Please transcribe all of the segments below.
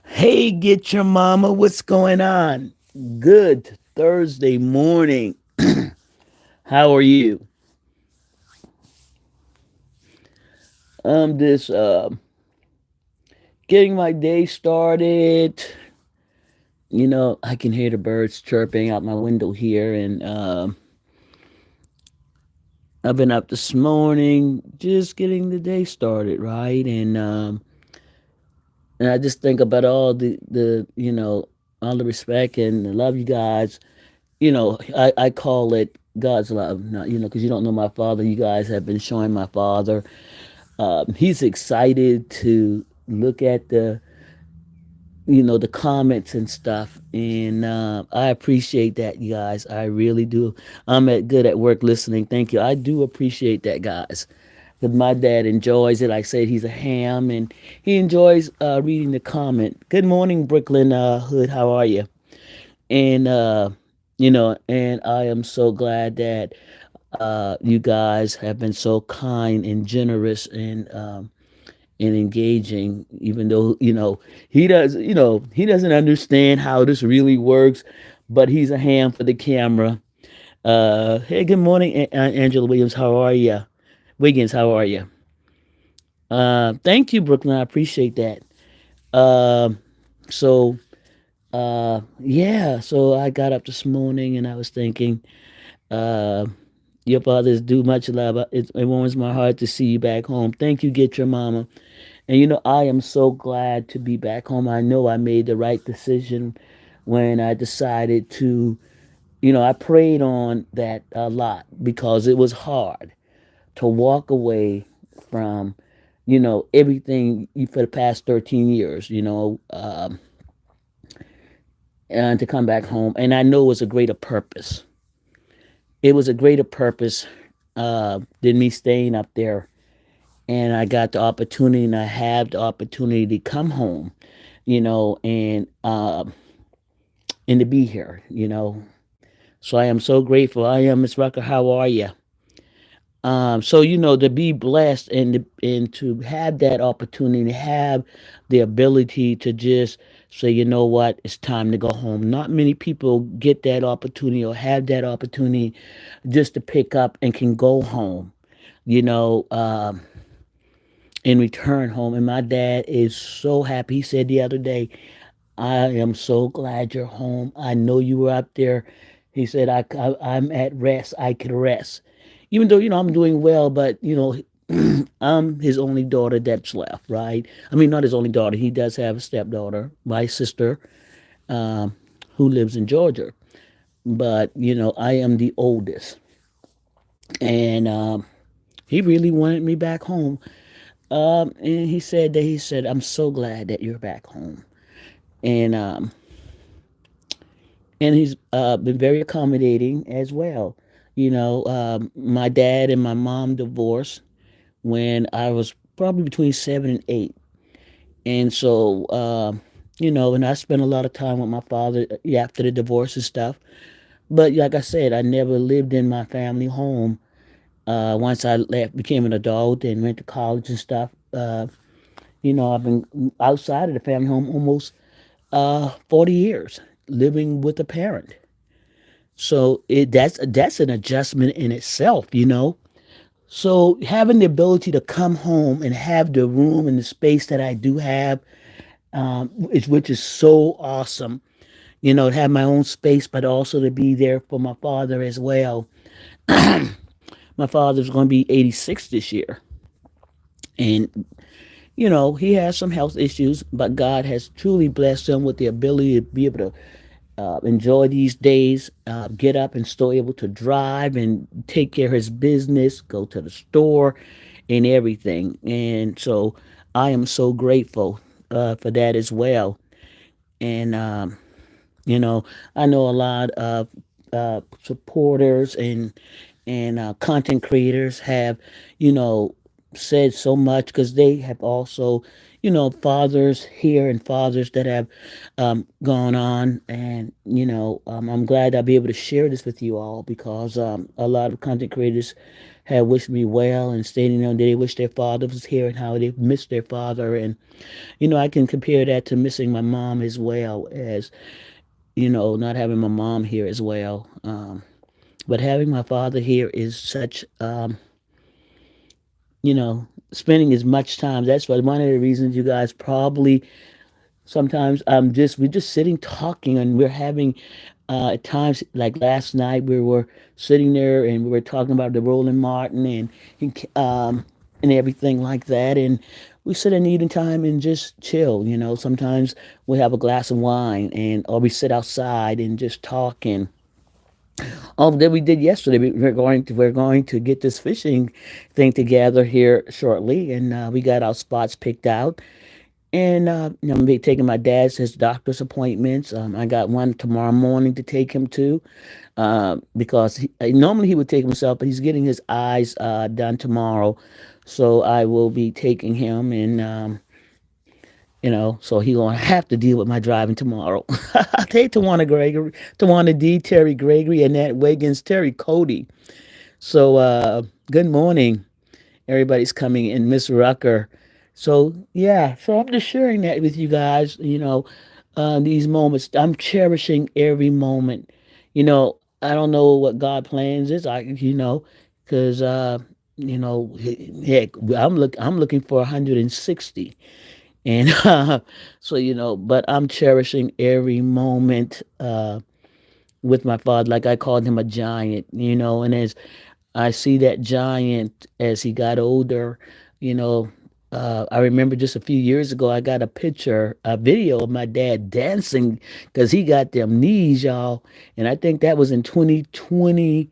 Hey, get your mama. What's going on? Good Thursday morning. How are you? I'm just getting my day started. I can hear the birds chirping out my window here, and I've been up this morning just getting the day started, right? And I just think about all the all the respect and the love you guys. I call it God's love, not because you don't know my father. You guys have been showing my father. He's excited to look at the comments and stuff, and I appreciate that, you guys. I really do. Good at work listening. Thank you. I do appreciate that, guys. Because my dad enjoys it. Like I said, he's a ham, and he enjoys reading the comment. Good morning, Brooklyn Hood. How are you? And I am so glad that you guys have been so kind and generous and engaging. Even though he doesn't understand how this really works, but he's a ham for the camera. Hey, good morning, Angela Williams. How are you? Wiggins, how are you? Thank you, Brooklyn. I appreciate that. Um, so yeah, so I got up this morning and I was thinking, uh, your fathers do much love. It warms my heart to see you back home. Thank you, get your mama. And I am so glad to be back home. I know I made the right decision when I decided to, I prayed on that a lot because it was hard to walk away from, everything for the past 13 years, and to come back home. And I know it was a greater purpose. It was a greater purpose than me staying up there. And I got the opportunity, and I have the opportunity to come home, and to be here. So I am so grateful. I am, Miss Rucker. How are you? So to be blessed and to have that opportunity, to have the ability to just say, you know what, it's time to go home. Not many people get that opportunity or have that opportunity just to pick up and can go home. You know, and return home. And my dad is so happy. He said the other day, I am so glad you're home. I know you were up there. He said, I'm at rest. I can rest. Even though, I'm doing well, but, I'm his only daughter that's left, right? I mean, not his only daughter. He does have a stepdaughter, my sister, um, who lives in Georgia. But, I am the oldest. And he really wanted me back home. And he said, I'm so glad that you're back home. And he's been very accommodating as well. My dad and my mom divorced when I was probably between 7 and 8, and so and I spent a lot of time with my father after the divorce and stuff. But like I said, I never lived in my family home. Once I left, became an adult, and went to college and stuff. I've been outside of the family home almost 40 years, living with a parent. So that's an adjustment in itself. So having the ability to come home and have the room and the space that I do have, which is so awesome. To have my own space, but also to be there for my father as well. My father's going to be 86 this year, and he has some health issues, but God has truly blessed him with the ability to be able to enjoy these days, get up and still able to drive and take care of his business, go to the store, and everything. And so I am so grateful for that as well. And you know, I know a lot of supporters and content creators have, you know, said so much because they have also, fathers here and fathers that have gone on. And, I'm glad I'll be able to share this with you all because a lot of content creators have wished me well and stating that they wish their father was here and how they miss their father. And, I can compare that to missing my mom as well as, not having my mom here as well. But having my father here is such, spending as much time. That's one of the reasons you guys probably sometimes we're just sitting talking and we're having at times like last night we were sitting there and we were talking about the Roland Martin and everything like that, and we sit in eating time and just chill. Sometimes we have a glass of wine and or we sit outside and just talk. And all that we did yesterday, we're going to get this fishing thing together here shortly, and we got our spots picked out. And I'm gonna be taking my dad to his doctor's appointments. I got one tomorrow morning to take him to, because normally he would take himself, but he's getting his eyes done tomorrow. So I will be taking him, and so he gonna have to deal with my driving tomorrow. Hey, Tawana D, Terry Gregory, Annette Wiggins, Terry Cody. So good morning, everybody's coming in, Miss Rucker. So yeah, so I'm just sharing that with you guys. These moments, I'm cherishing every moment. I don't know what God plans is. Because heck, I'm looking for 160, and so but I'm cherishing every moment with my father. Like I called him a giant. And as I see that giant as he got older. You know, I remember just a few years ago, I got a video of my dad dancing because he got them knees, y'all. And I think that was in 2020,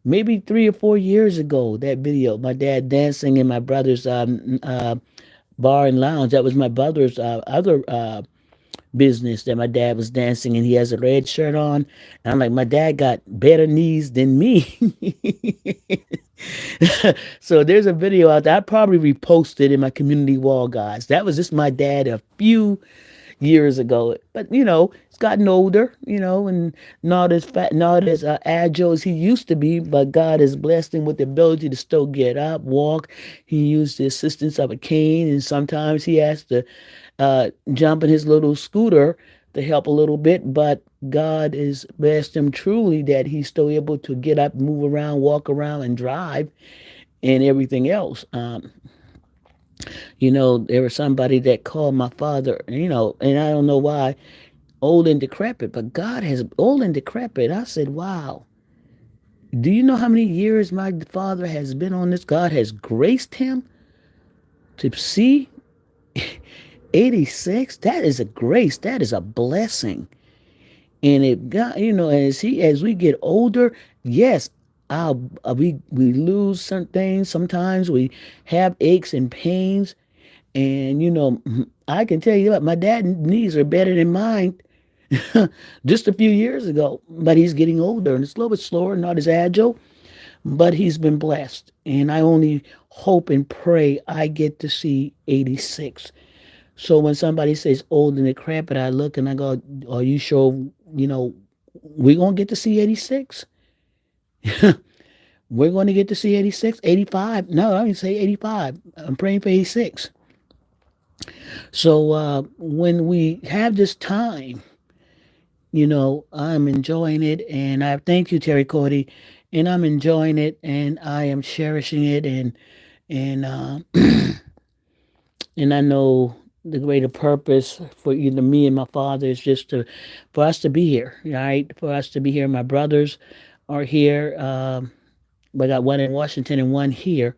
maybe 3 or 4 years ago. That video, my dad dancing in my brother's bar and lounge. That was my brother's other business that my dad was dancing and he has a red shirt on. And I'm like, my dad got better knees than me. So there's a video out there. I probably reposted in my community wall, guys. That was just my dad a few years ago. But he's gotten older, and not as fat, not as agile as he used to be. But God has blessed him with the ability to still get up, walk. He used the assistance of a cane, and sometimes he has to jump in his little scooter to help a little bit. But God has blessed him truly that he's still able to get up, move around, walk around, and drive, and everything else. There was somebody that called my father, and I don't know why, old and decrepit, but God has old and decrepit. I said, wow, do you know how many years my father has been on this? God has graced him to see 86. That is a grace. That is a blessing. And it got, as we get older, yes, we lose some things. Sometimes we have aches and pains. And I can tell you what, my dad's knees are better than mine just a few years ago. But he's getting older and it's a little bit slower, not as agile, but he's been blessed. And I only hope and pray I get to see 86. So when somebody says old and decrepit, I look and I go, are you sure, we're going to get to see 86? We're going to get to see 86, 85. No, I didn't say 85. I'm praying for 86. So when we have this time, I'm enjoying it. And I thank you, Terry Cody. And I'm enjoying it and I am cherishing it. And and I know the greater purpose for either me and my father is just for us to be here, right? For us to be here. My brothers are here. I got one in Washington and one here.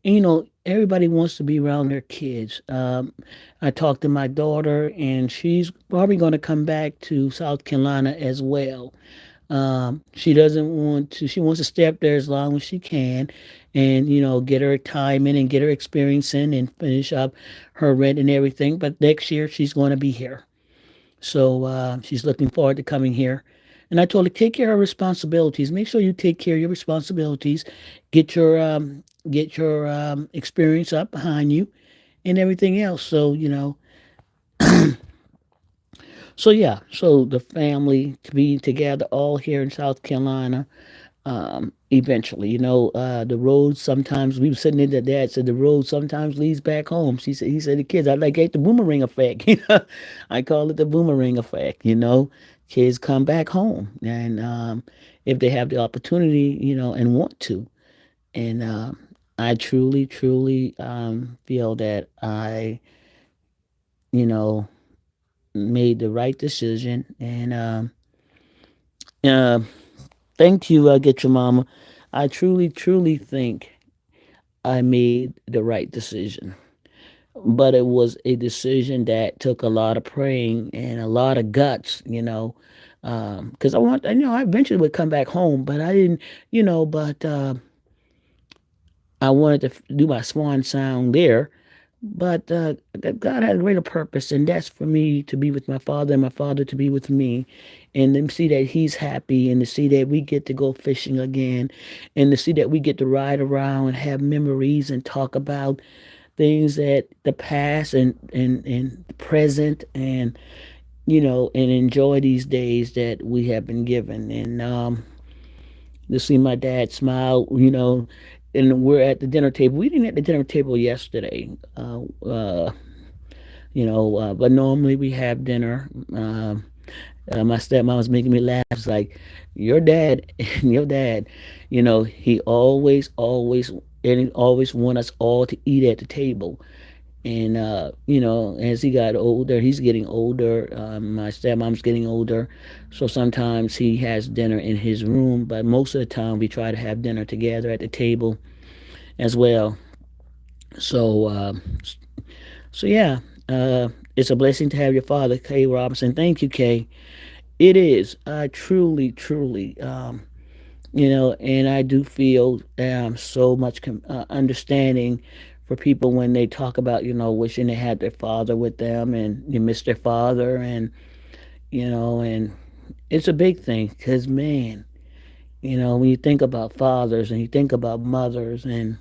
And, everybody wants to be around their kids. I talked to my daughter, and she's probably going to come back to South Carolina as well. She doesn't want to. She wants to stay up there as long as she can, and get her time in and get her experience in and finish up her rent and everything. But next year she's going to be here, so she's looking forward to coming here. And I told her take care of responsibilities. Make sure you take care of your responsibilities. Get your experience up behind you, and everything else. So so yeah, so the family to be together all here in South Carolina. Eventually, the road sometimes we were sitting in there. Dad said the road sometimes leads back home. He said the kids, I like it the boomerang effect. I call it the boomerang effect. Kids come back home, and if they have the opportunity, and want to, and I truly, truly feel that I, you know, made the right decision, and uh, thank you, Get Your Mama. I truly, truly think I made the right decision. But it was a decision that took a lot of praying and a lot of guts. Because I eventually would come back home, but I didn't, but I wanted to do my swan sound there. But God had a greater purpose, and that's for me to be with my father and my father to be with me, and to see that he's happy, and to see that we get to go fishing again, and to see that we get to ride around and have memories and talk about things that the past and the present, and and enjoy these days that we have been given, and to see my dad smile, and we're at the dinner table. We didn't at the dinner table yesterday, but normally we have dinner. My stepmom was making me laugh. It's like your dad, your dad, he always, and he always want us all to eat at the table. And as he got older, he's getting older. My stepmom's getting older, so sometimes he has dinner in his room. But most of the time, we try to have dinner together at the table as well. So, so yeah, it's a blessing to have your father, Kay Robinson. Thank you, Kay. It is. I truly, truly, and I do feel so much understanding for people when they talk about, wishing they had their father with them and you miss their father, and it's a big thing because, man, when you think about fathers and you think about mothers and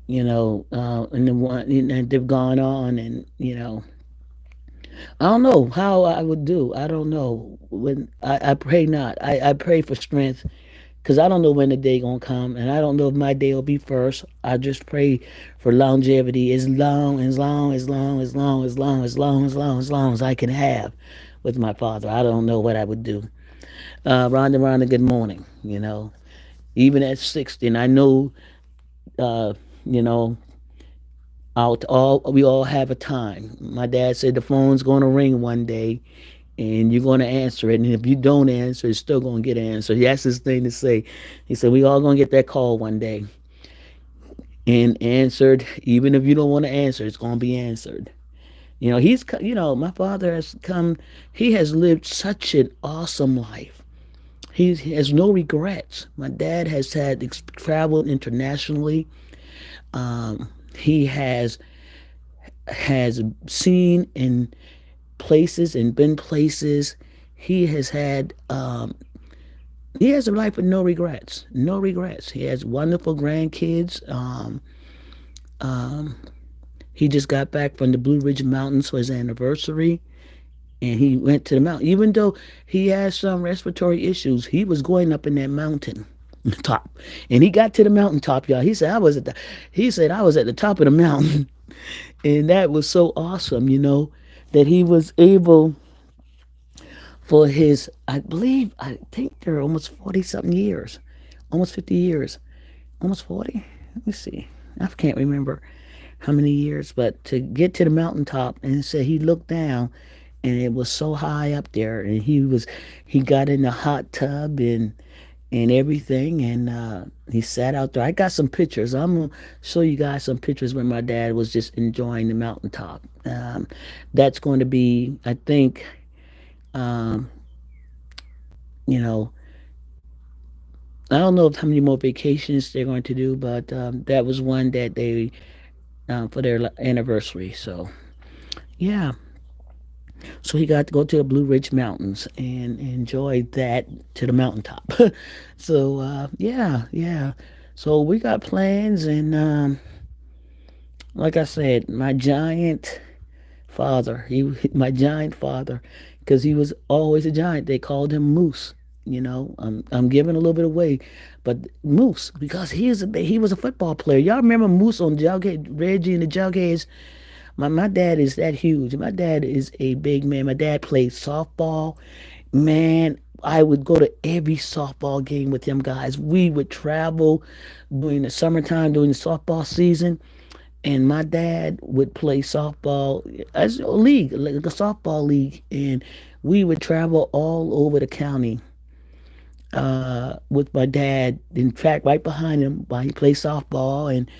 the one, and they've gone on, and, I don't know how I would do. I don't know. I pray not. I pray for strength because I don't know when the day gonna come, and I don't know if my day will be first. I just pray for longevity, as long, as long, as long, as long, as long, as long, as long, as long as I can have with my father. I don't know what I would do. Rhonda, good morning. Even at 60, and I know, uh, you know, we all have a time. My dad said the phone's gonna ring one day, and you're going to answer it. And if you don't answer, it's still going to get answered. That's his thing to say. He said, we all going to get that call one day and answered. Even if you don't want to answer, it's going to be answered. My father has come, he has lived such an awesome life. He has no regrets. My dad has traveled internationally. He has seen in places and been places. He has had he has a life with no regrets. No regrets. He has wonderful grandkids. He just got back from the Blue Ridge Mountains for his anniversary, and he went to the mountain. Even though he has some respiratory issues, he was going up in that mountain top, and he got to the mountaintop, y'all. He said I was at the top of the mountain, and that was so awesome, that he was able for his, I think they're almost 40 something years, almost 50 years, almost 40. Let me see. I can't remember how many years, but to get to the mountaintop, and say he looked down and it was so high up there, and he got in the hot tub and everything, and he sat out there. I got some pictures. I'm gonna show you guys some pictures when my dad was just enjoying the mountaintop. That's going to be, I think, um, you know, I don't know how many more vacations they're going to do, but that was one that they for their anniversary. So yeah, so he got to go to the Blue Ridge Mountains and enjoy that to the mountaintop. So yeah, yeah. So we got plans, and like I said, my giant father. My giant father, because he was always a giant. They called him Moose. I'm giving a little bit away, but Moose because he was a football player. Y'all remember Moose on Jughead, Reggie and the Jugheads? My dad is that huge. My dad is a big man. My dad played softball. Man, I would go to every softball game with them guys. We would travel during the summertime, during the softball season, and my dad would play softball as a league, like a softball league, and we would travel all over the county with my dad in track right behind him while he played softball and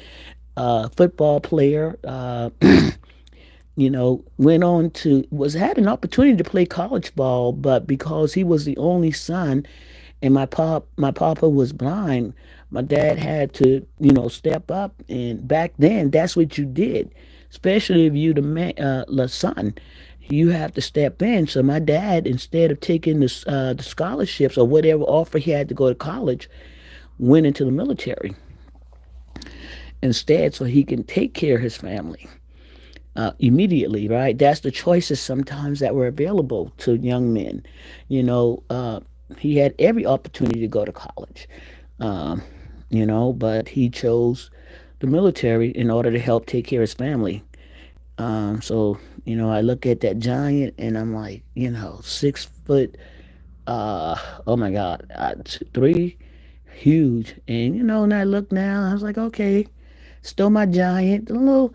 football player. Went on to was had an opportunity to play college ball, but because he was the only son and my papa was blind, my dad had to, step up. And back then, that's what you did, especially if you the son, you have to step in. So my dad, instead of taking the scholarships or whatever offer he had to go to college, went into the military instead, so he can take care of his family immediately, right? That's the choices sometimes that were available to young men. You know, uh, he had every opportunity to go to college, um, but he chose the military in order to help take care of his family. So, I look at that giant and I'm like, 6 foot, oh my God, 3, huge. And, and I look now, I was like, okay, still my giant, a little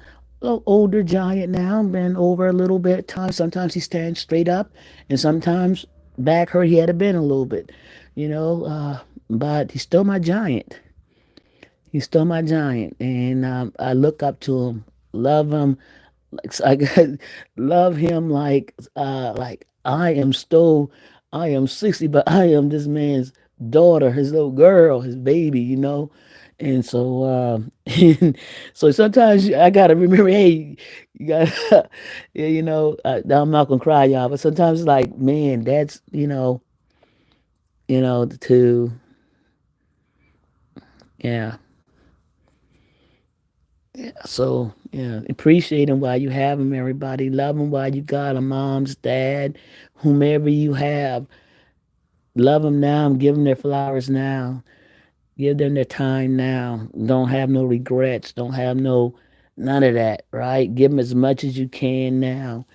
older giant now, been over a little bit of time. Sometimes he stands straight up, and sometimes back hurt he had to bend a little bit, but he's still my giant. He's still my giant, and I look up to him, love him, like love him like I am 60, but I am this man's daughter, his little girl, his baby, And so and so sometimes I gotta remember, hey, you gotta yeah, now I'm not gonna cry, y'all, but sometimes it's like, man, that's to yeah. So yeah, appreciate them while you have them. Everybody, love them while you got them. Moms, dad, whomever you have, love them now. Give them their flowers now. Give them their time now. Don't have no regrets. Don't have none of that. Right? Give them as much as you can now.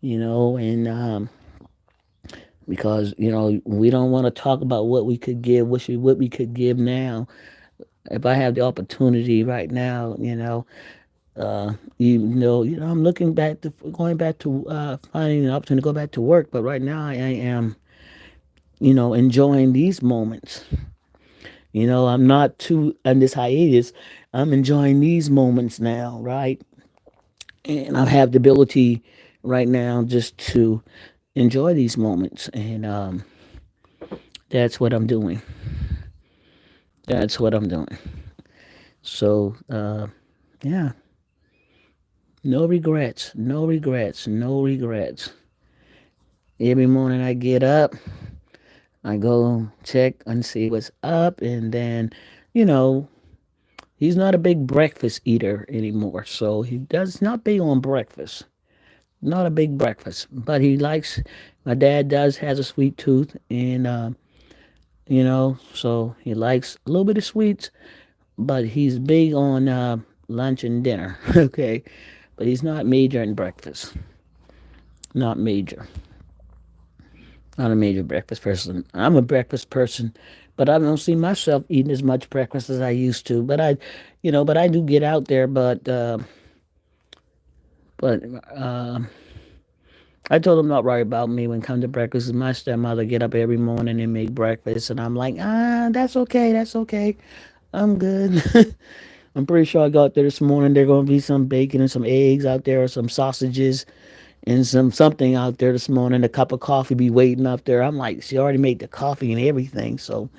And because we don't want to talk about what we could give, what we could give now. If I have the opportunity right now, I'm looking back to going back to finding an opportunity to go back to work. But right now, I am, enjoying these moments. I'm not too on this hiatus. I'm enjoying these moments now, right? And I have the ability right now just to enjoy these moments, and that's what I'm doing. That's what I'm doing. So, yeah, no regrets, no regrets, no regrets. Every morning I get up, I go check and see what's up, and then, you know, he's not a big breakfast eater anymore, so he does not big on breakfast. Not a big breakfast, but he likes. My dad does has a sweet tooth, and so he likes a little bit of sweets, but he's big on lunch and dinner. Okay, but he's not major in breakfast. Not major. Not a major breakfast person. I'm a breakfast person, but I don't see myself eating as much breakfast as I used to. But I do get out there. But I told him not worry about me when it comes to breakfast. 'Cause my stepmother get up every morning and make breakfast, and I'm like, that's okay, that's okay. I'm good. I'm pretty sure I got there this morning. There gonna be some bacon and some eggs out there, or some sausages and something out there this morning. A cup of coffee be waiting up there. I'm like, she already made the coffee and everything. So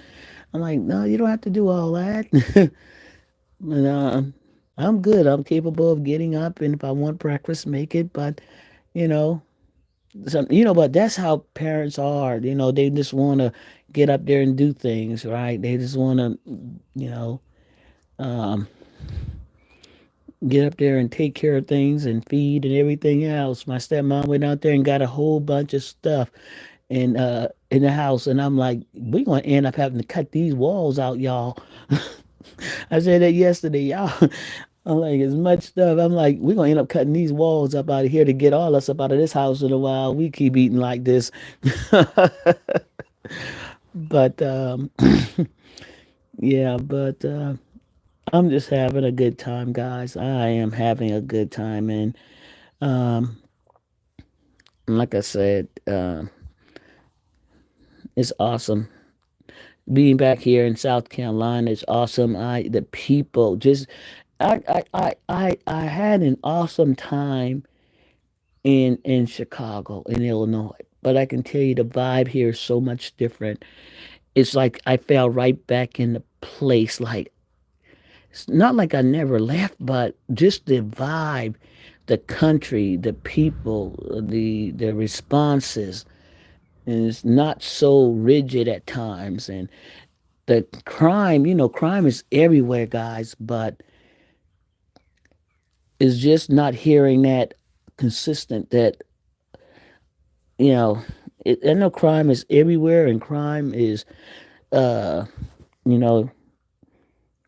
I'm like, no, you don't have to do all that. And, I'm good. I'm capable of getting up, and if I want breakfast, make it. But you know, but that's how parents are. They just want to get up there and do things, right? They just want to, you know, um, get up there and take care of things and feed and everything else. My stepmom went out there and got a whole bunch of stuff in the house, and I'm like, we're gonna end up having to cut these walls out, y'all. I said that yesterday, y'all. I'm like, as much stuff. I'm like, we're gonna end up cutting these walls up out of here to get all us up out of this house in a while. We keep eating like this. But yeah, but I'm just having a good time, guys. I am having a good time, and um, like I said, it's awesome being back here in South Carolina. Is awesome. The people just I had an awesome time in Chicago, in Illinois. But I can tell you the vibe here is so much different. It's like I fell right back in the place. Like it's not like I never left, but just the vibe, the country, the people, the responses, and it's not so rigid at times. And the crime, crime is everywhere, guys, but it's just not hearing that consistent that you know I know crime is everywhere, and crime is uh you know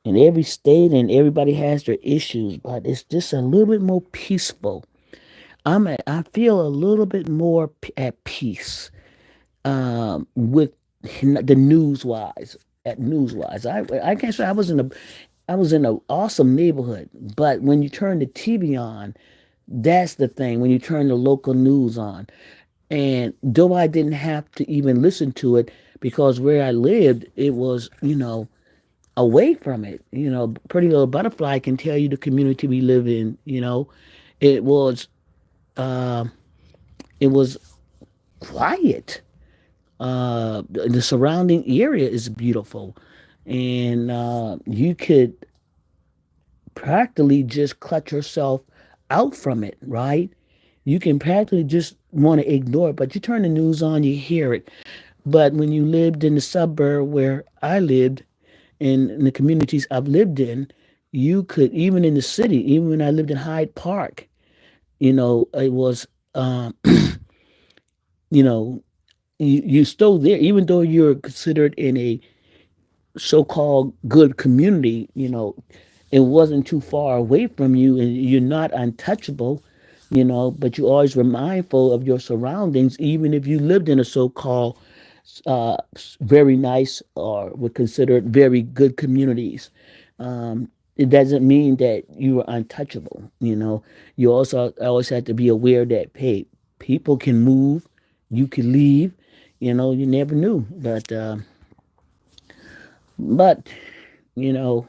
in every state, and everybody has their issues, but it's just a little bit more peaceful. I feel a little bit more at peace with the news wise. At news wise, I can't say I was in an awesome neighborhood, but when you turn the TV on, that's the thing. When you turn the local news on, and though I didn't have to even listen to it because where I lived, it was away from it. Pretty Little Butterfly can tell you the community we live in. It was uh, it was quiet. The surrounding area is beautiful, and you could practically just cut yourself out from it, right? You can practically just want to ignore it, but you turn the news on, you hear it. But when you lived in the suburb where I lived, in the communities I've lived in, you could, even in the city, even when I lived in Hyde Park, it was, you know, you still there, even though you're considered in a so-called good community, it wasn't too far away from you, and you're not untouchable, but you always were mindful of your surroundings, even if you lived in a so-called very nice or were considered very good communities. It doesn't mean that you are untouchable. You also always have to be aware that, hey, people can move, you can leave. You never knew, but you know,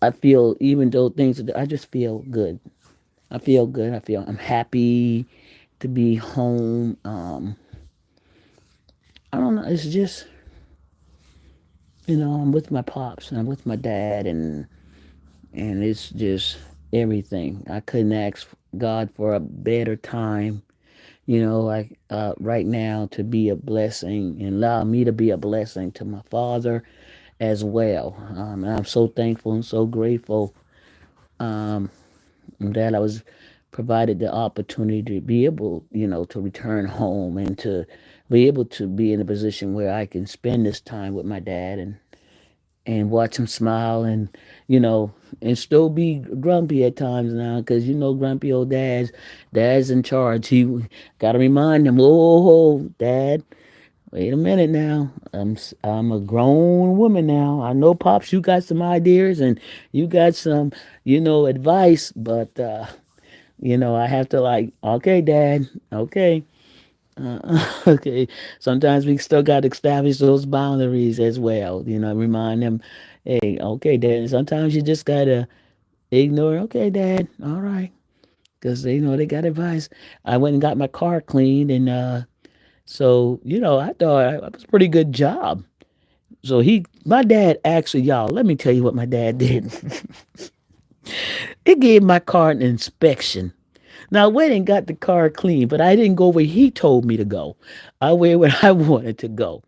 I feel, even though I just feel good. I feel good. I'm happy to be home. I don't know. It's just, I'm with my pops and I'm with my dad, and it's just everything. I couldn't ask God for a better time. Like right now, to be a blessing and allow me to be a blessing to my father as well. And I'm so thankful and so grateful that I was provided the opportunity to be able, to return home and to be able to be in a position where I can spend this time with my dad and watch him smile, you know and still be grumpy at times now, because grumpy old dad's in charge. He got to remind him, oh, dad, wait a minute now. I'm a grown woman now. I know, pops, you got some ideas and you got some, advice, but I have to, like, okay, dad, okay. Okay. Sometimes we still got to establish those boundaries as well. Remind them, hey, okay, dad. Sometimes you just gotta ignore. Okay, dad. All right, because they got advice. I went and got my car cleaned, and so I thought it was a pretty good job. So my dad, actually, y'all, let me tell you what my dad did. He gave my car an inspection. Now, I went and got the car clean, but I didn't go where he told me to go. I went where I wanted to go.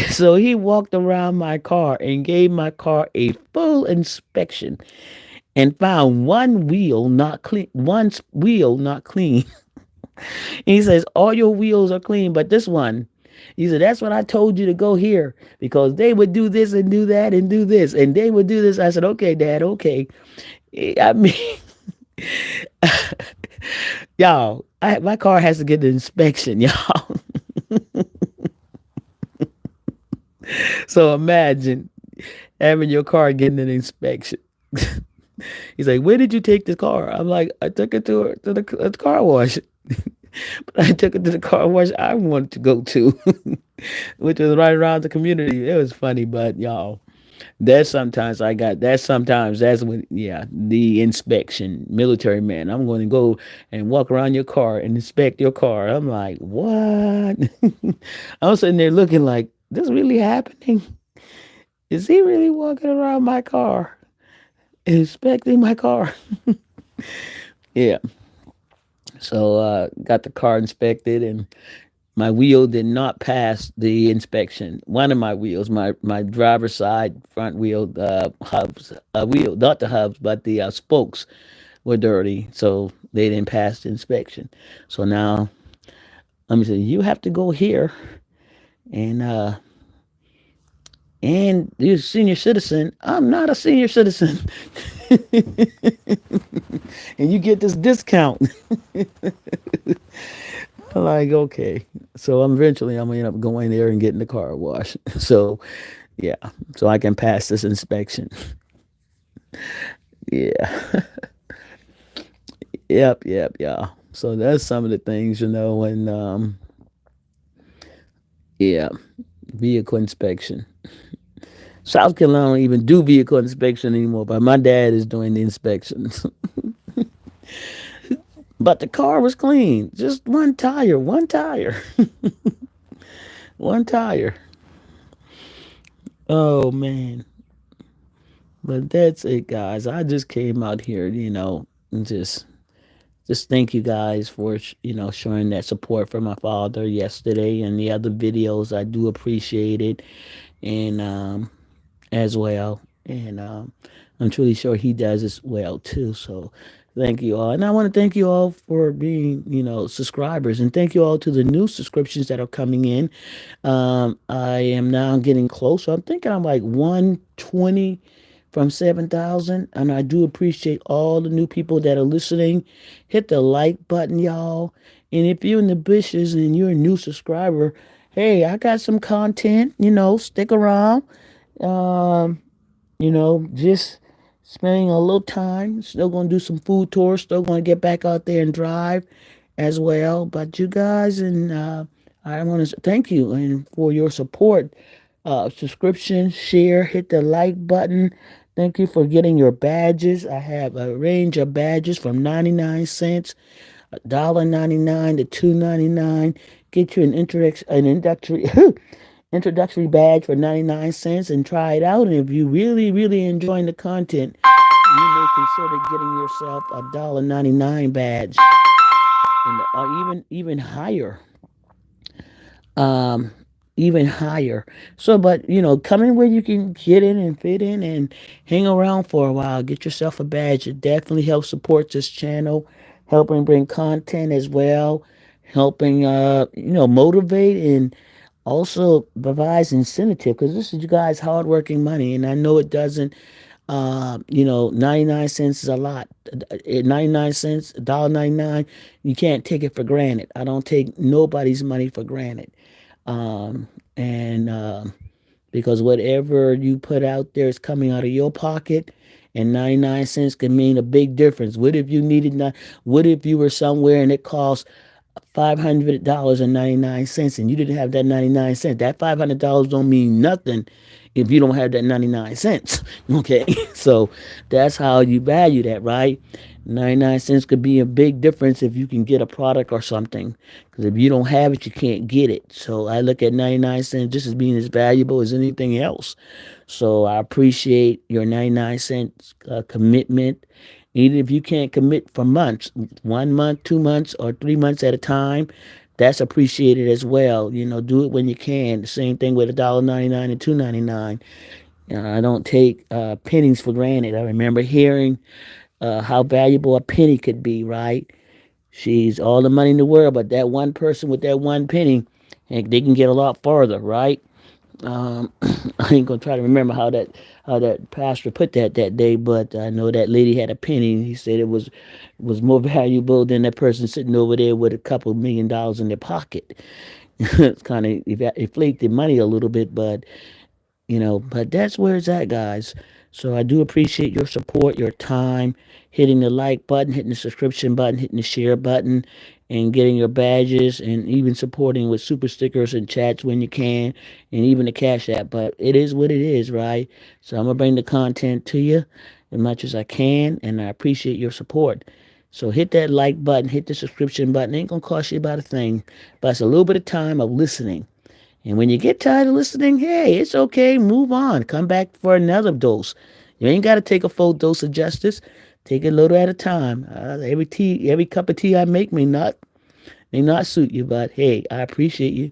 So he walked around my car and gave my car a full inspection. and found one wheel not clean. Wheel not clean. He says all your wheels are clean, but this one. He said that's what I told you to go here because they would do this and do that and do this and they would do this. I said, okay, Dad, okay. I mean, y'all, my car has to get an inspection, y'all. So imagine having your car getting an inspection. He's like, "Where did you take the car?" I'm like, "I took it to the car wash." But I took it to the car wash I wanted to go to, which was right around the community. It was funny, but y'all, that's when, yeah, the inspection, military man. I'm going to go and walk around your car and inspect your car. I'm like, what? I'm sitting there looking like, this really happening? Is he really walking around my car, inspecting my car? Yeah. So got the car inspected, and my wheel did not pass the inspection. One of my wheels, my driver's side front wheel hubs, wheel, not the hubs, but the spokes were dirty, so they didn't pass the inspection. So now let me say, you have to go here, and you're a senior citizen. I'm not a senior citizen, and you get this discount. Like, okay. So I'm gonna end up going there and getting the car washed. So yeah. So I can pass this inspection. Yeah. Yep, yeah. So that's some of the things, and yeah, vehicle inspection. South Carolina don't even do vehicle inspection anymore, but my dad is doing the inspections. But the car was clean. Just one tire, one tire. Oh man. But that's it, guys. I just came out here, and just thank you guys for showing that support for my father yesterday and the other videos. I do appreciate it, and as well, and I'm truly sure he does as well too. So thank you all, and I want to thank you all for being subscribers, and thank you all to the new subscriptions that are coming in. I am now getting closer. I'm thinking I'm like 120 from 7,000. And I do appreciate all the new people that are listening. Hit the like button, y'all. And if you're in the bushes and you're a new subscriber, hey, I got some content, stick around. Um, just spending a little time. Still going to do some food tours. Still going to get back out there and drive as well. But you guys, and I want to thank you and for your support. Subscription, share, hit the like button. Thank you for getting your badges. I have a range of badges from 99 cents, $1.99 to $2.99. Get you an introductory introductory badge for 99 cents and try it out. And if you really, really enjoying the content, you may consider getting yourself a $1.99 badge, and or even higher. Um, Even higher. So, but come in where you can get in and fit in and hang around for a while. Get yourself a badge. It definitely helps support this channel, helping bring content as well, helping motivate and also provides incentive because this is you guys hardworking money, and I know it doesn't. 99 cents is a lot. 99 cents, $1.99. You can't take it for granted. I don't take nobody's money for granted. And because whatever you put out there is coming out of your pocket, and 99 cents can mean a big difference. What if you were somewhere and it cost $500.99 and you didn't have that 99 cents? That $500 don't mean nothing if you don't have that 99 cents. Okay. So that's how you value that, right? 99 cents could be a big difference if you can get a product or something. Because if you don't have it, you can't get it. So I look at 99 cents just as being as valuable as anything else. So I appreciate your 99 cents commitment. Even if you can't commit for months, 1 month, 2 months, or 3 months at a time, that's appreciated as well. Do it when you can. The same thing with $1.99 and $2.99. I don't take pennies for granted. I remember hearing how valuable a penny could be, right? She's all the money in the world, but that one person with that one penny, heck, they can get a lot farther, right? Um, I ain't gonna try to remember how that pastor put that day, but I know that lady had a penny. He said it was more valuable than that person sitting over there with a couple $1 million in their pocket. It's kind of inflate the money a little bit, but that's where it's at, guys. So I do appreciate your support, your time, hitting the like button, hitting the subscription button, hitting the share button, and getting your badges, and even supporting with super stickers and chats when you can, and even the Cash App. But it is what it is, right? So I'm gonna bring the content to you as much as I can, and I appreciate your support. So hit that like button, hit the subscription button. It ain't gonna cost you about a thing, but it's a little bit of time of listening. And when you get tired of listening, hey, it's okay. Move on. Come back for another dose. You ain't got to take a full dose of justice. Take it a little at a time. Every cup of tea I make may not suit you, but hey, I appreciate you.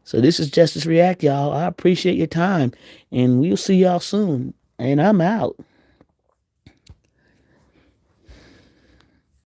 So this is Justice React, y'all. I appreciate your time, and we'll see y'all soon. And I'm out.